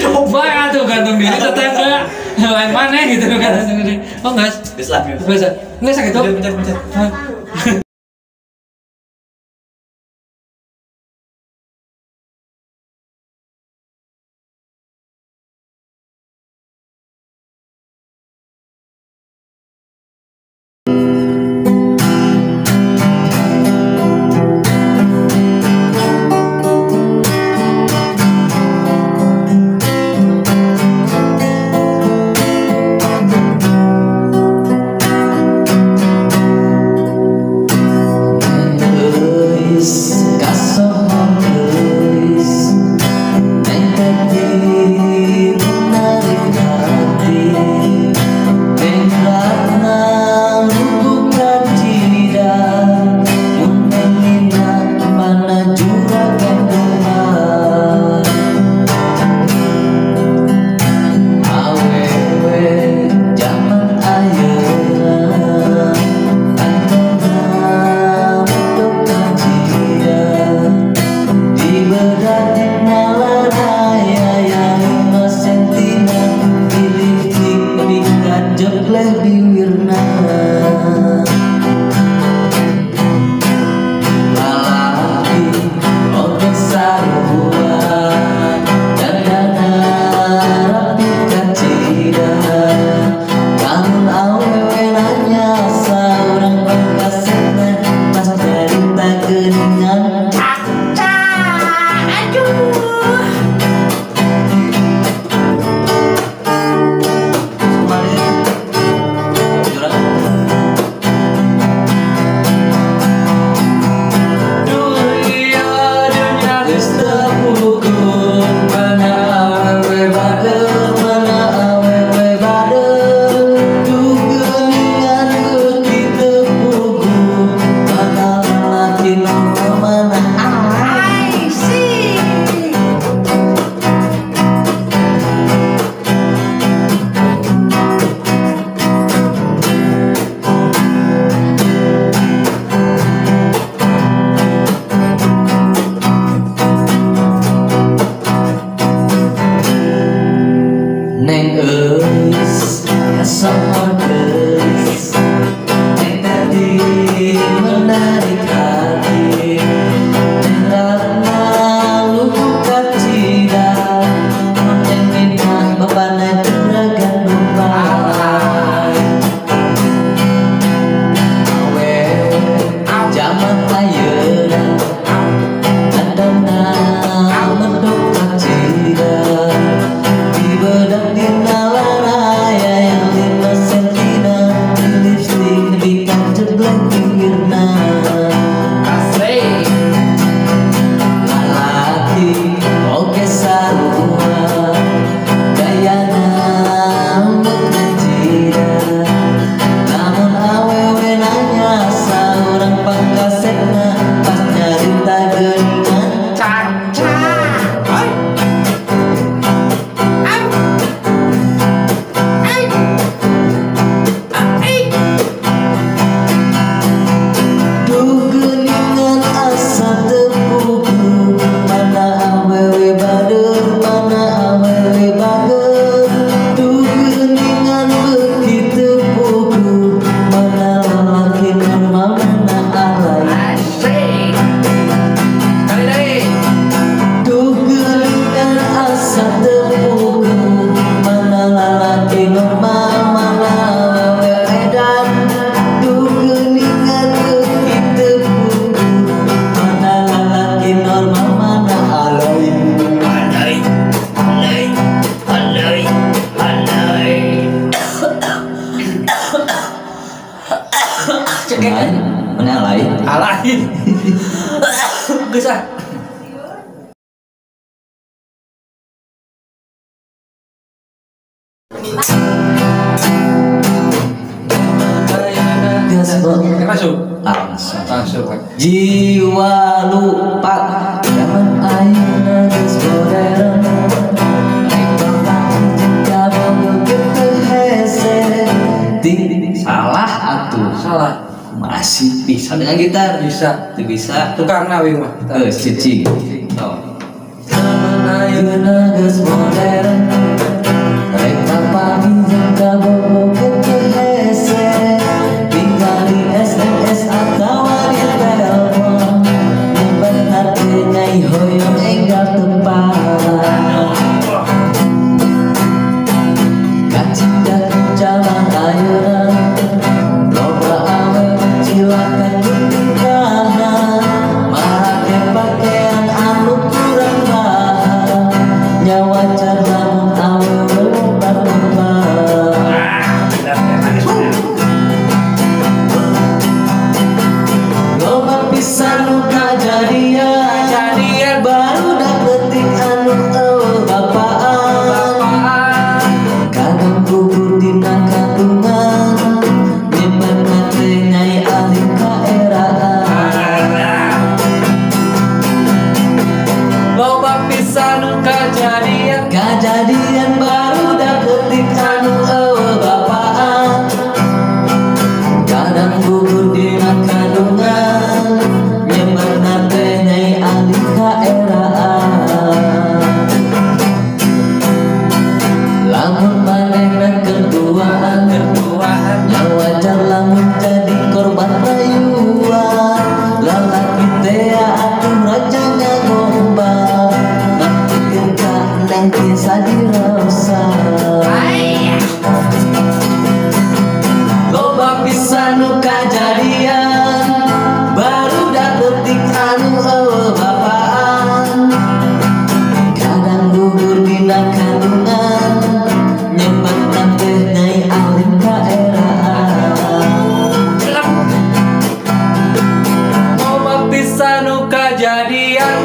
Coba tuh gantung diri tetangga. Yang mana gitu gantung diri. Oh enggak. Bisa. Enggak sakit tuh. Pencet. Geus ah. Masuk. Jiwa lupa zaman ayeuna geus modern. Salah atuh. Salah. Masih bisa dengan gitar? Bisa. Bisa. Tukang nawi mah. Cicing. Oh. ayeuna geus modern. Rek pagi jangka bobo kece hese, tinggal di SMS atau di telepon. Nyimpen hati nyai hoyong enggal tepat. Kacindak cabang ayeuna, loba awe cilakan tingkahna. Make pakaian anu kurang bahan, nyawa lamun awe lompat-lompat. Loba pisan nu kajadian, baru dapetik anu eueuh bapaan. Kadang gugur dina kandungan, nyimpen hati nyai ahli kaeraan. Loba pisan nu Kajadian baru dapetik anu eueuh bapaan. Kadang gugur dina kandungan, nyimpen hati nyai ahli kaeraan. Lamun manehna keduaan, nya wajar lamun jadi korban rayuan. Lalaki teh atuh raja ngagombal, nampikeun ka neng kisah dirosa. Loba pisan nu kajadian, baru dapetik anu eueuh bapaan. Kadang gugur dina kandungan, nyimpen teh nyai ahli kaeraan. Loba pisan nu kajadian,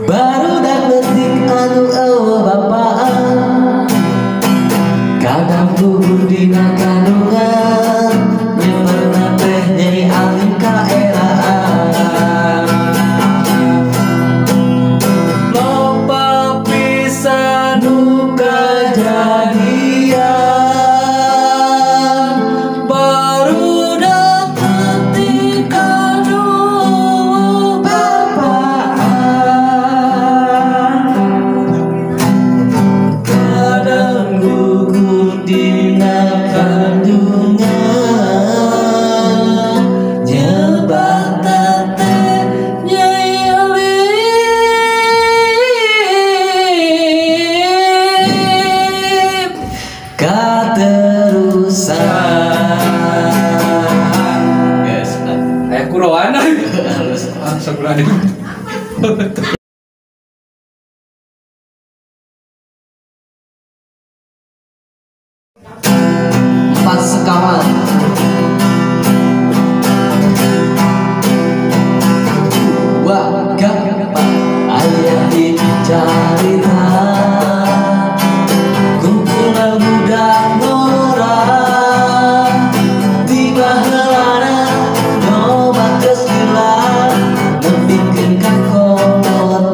Baru dapetik anu eueuh bapaan. Kadang gugur dina kandungan, nyimpen teh nyai ahli kaeraan. loba pisan Nu kajadian, baru dapetik anu bapaan. Kadang gugur dina kandungan, nyebatan teh nyai ahli katerusan. Yes, aya kuroan halus. sakurang Empat sekawan. Wagapa ayah di carita, kumpulan budak ngorang. Tiba helana nyoba kesilan, nepikeun ka kolot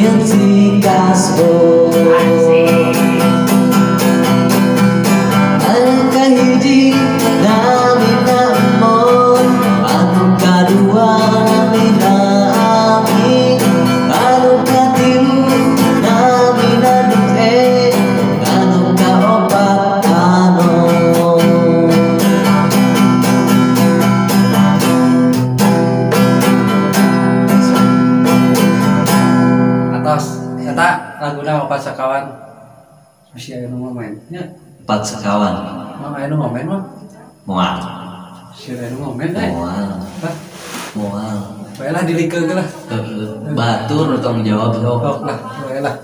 Nyen si kasbo anu kahiji nami namon anu kadua nami nami anu katilu nami nadu anu kaopat anon atas eta laguna opat sakawan masih aya nu ngomen nya empat sekawan mah aya nu ngomen mah moal masih aya nu ngomen moal Hah? moal bae lah dilikeun lah batur tanggung jawab sok lah bae lah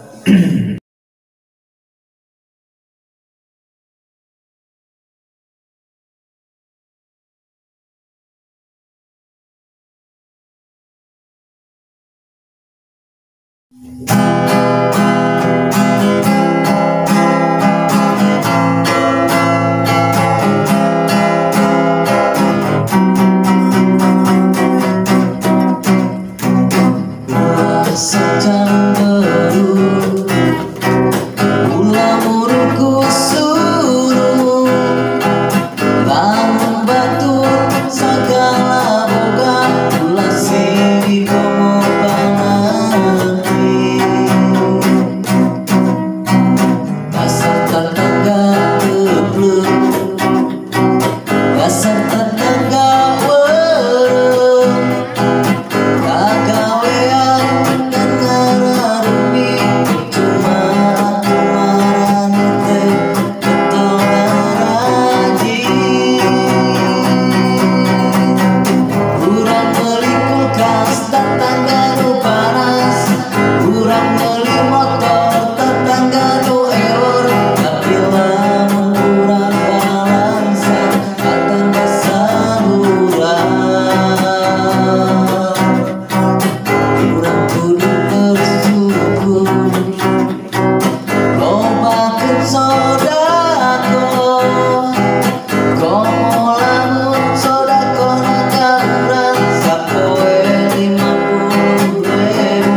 Secang beru Mula muruku suruh Lamun batu segala boga Mula siri komo pangerti Dasar tetangga geblek Dasar tetangga wereng kagawean ngararumi cuma kumaran teh ketolaraji urang meuli kulkas tetangga nu panas urang meuli motor tetangga nu error tapi lamun urang balansan tetangga saurang urang kudu bersyukur lobakeun sodako komo lamun sodakona ka urang sapoe 50.000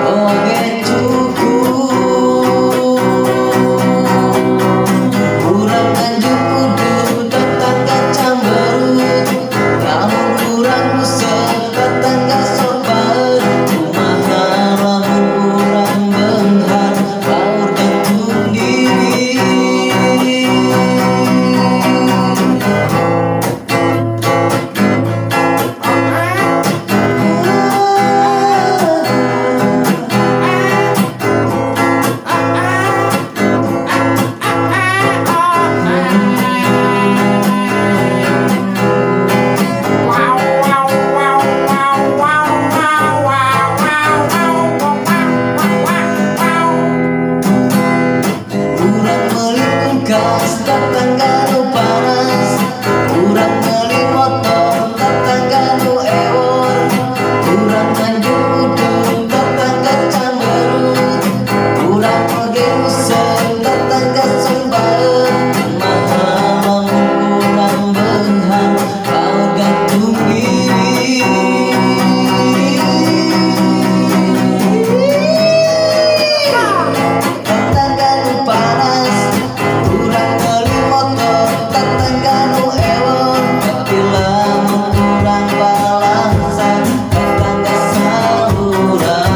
oge cukup urang anjuk kudu tetangga camberut lamun urang musel tetangga sobaeut kumaha lamun urang beunghar baur gantung diri urang meuli kulkas tetangga nu panas urang meuli motor tetangga nu ewor urang anjuk udung tetangga camberut urang oge musel tetangga sombaeut kumaha lamun urang beunghar baur gantung diri tetangga nu panas urang meuli motor tetangga nu ewor tapi lamun urang balansan tetangga saurang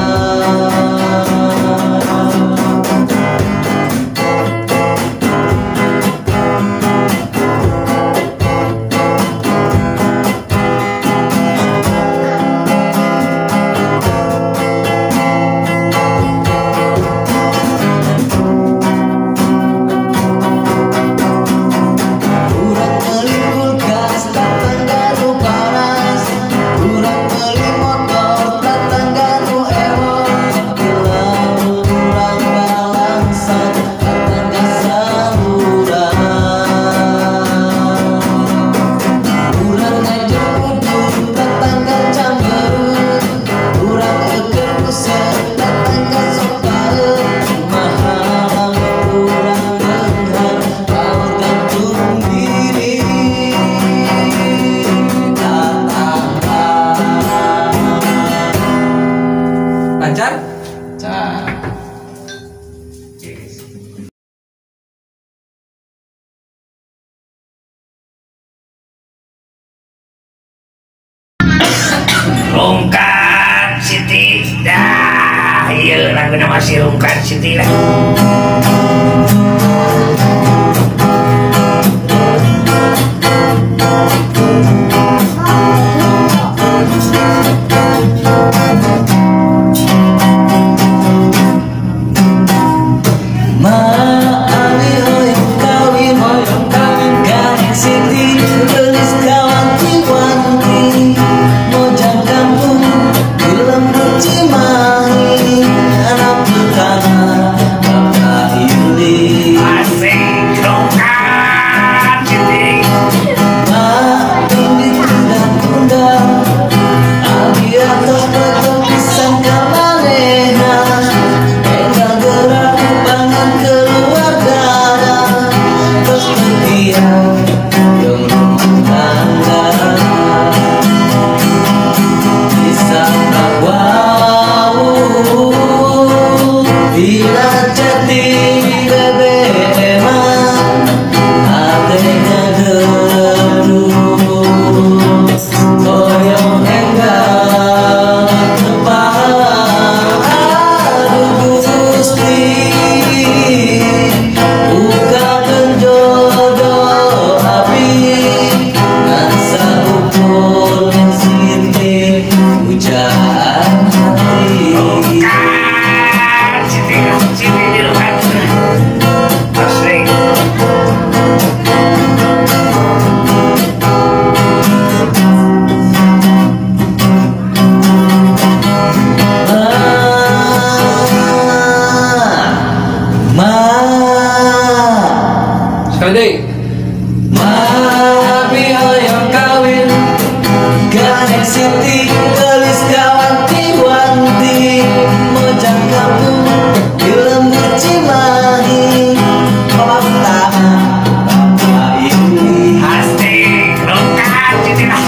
urang meuli kulkas tetangga nu panas urang meuli motor tetangga nu ewor tapi lamun urang balansan tetangga saurang urang ngajak udung tetangga camberut urang eukeun musel tetangga sobaeut kumaha lamun urang beunghar baur gantung diri tetangga lancar Cah. Rungkat Siti dah, iya lagu nama si Rungkat Siti lah. Sekali. Mami hoyong kawin Ganek Siti gelis kawanti-wanti Mojang kampung di lembut Cimahi Kota Bapak ini Asik, Rungkat Siti lah.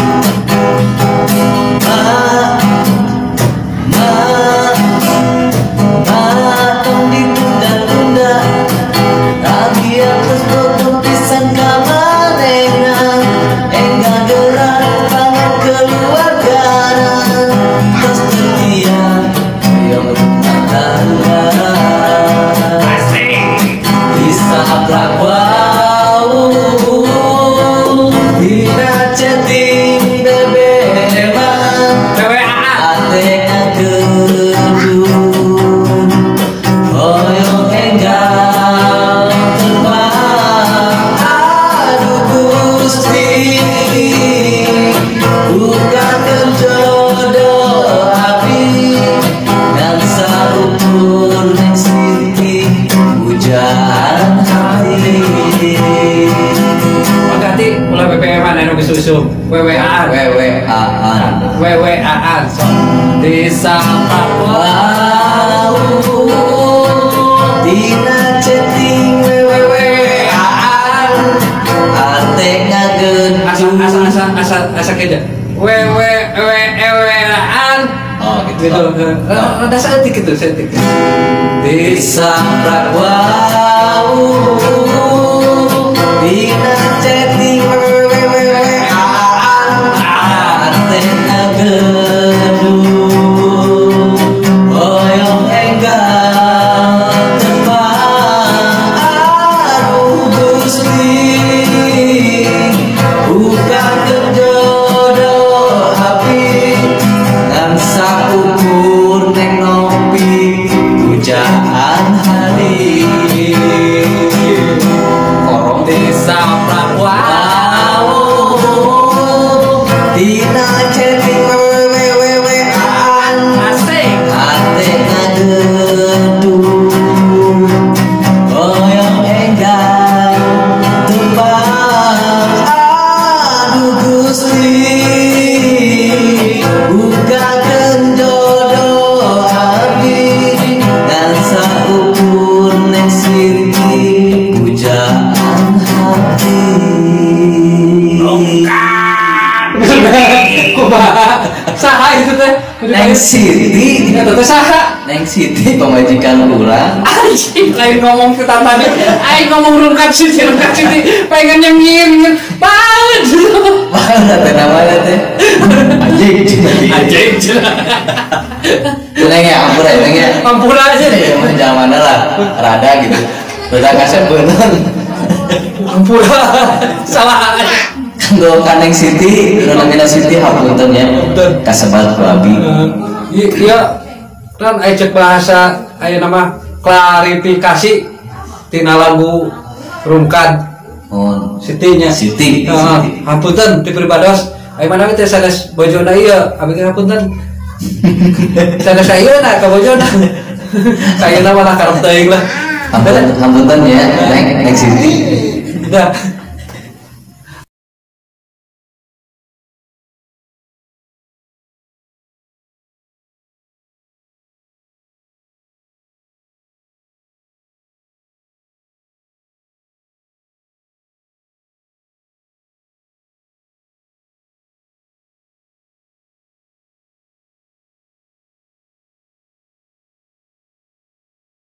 Tong ditunda-tunda Lagi atas potong pisang kamarena Enggak gerak banget keluarga Terus setia yang rumah tangga Asik. Bisa pelawau Dina chatting bebeman Atenya gedung Hoyong enggal terbang Aduh Gusti Bukakan jodoh api Dan saukur Neng Siti Pujaan hati Makati mulai BPM-an anu susu. WWA-an. WWA-an WWA-an. Disapa Wow Dina chatting WWA-an Atenya asa keda. WWA-an. Oh gitu Gitu. Ada setik itu, setik. Disambrak wow Dina chatting WWA-an Atenya gedung Hoyong enggal terbang Aduh Gusti Bukakan jodoh api Dan saukur neng ngopi Pujaan hari Korong Disapa wow Dina chatting WWA-an asik. Atenya gedung Hoyong enggal terbang Aduh Gusti Bukakan jodoh api Dan saukur Neng Siti Pujaan hati Rungkat. Kumaha? Saha itu teh? Neng Siti Eta teh saha? Neng Siti pemajikan urang. Anjing, lain ngomong ke tadi. Aing ngomong rungkat Siti. Pengen nyengir. Banget. Mana teh namanya teh? Anjing. Neng ya ampura ya neng ya. Ampura aja deh. Zaman lah rada gitu. Rada kasep beunang. Ampura. Salah aja. Kanggo Kaneng Siti, namina Siti hapunten ya. Kasebat ku abi. Iya. Kan cek bahasa aya nama klarifikasi tina lagu Rungkad. Oh, Sitinya. Siti. Hapunten di pribados. Aya mana teh sanes bojona ieu, abi teh hapunten. Sanes ayeuna ka bojona. Kayeuna malah karep teuing lah. Hapunten ya, Neng Siti. Dah.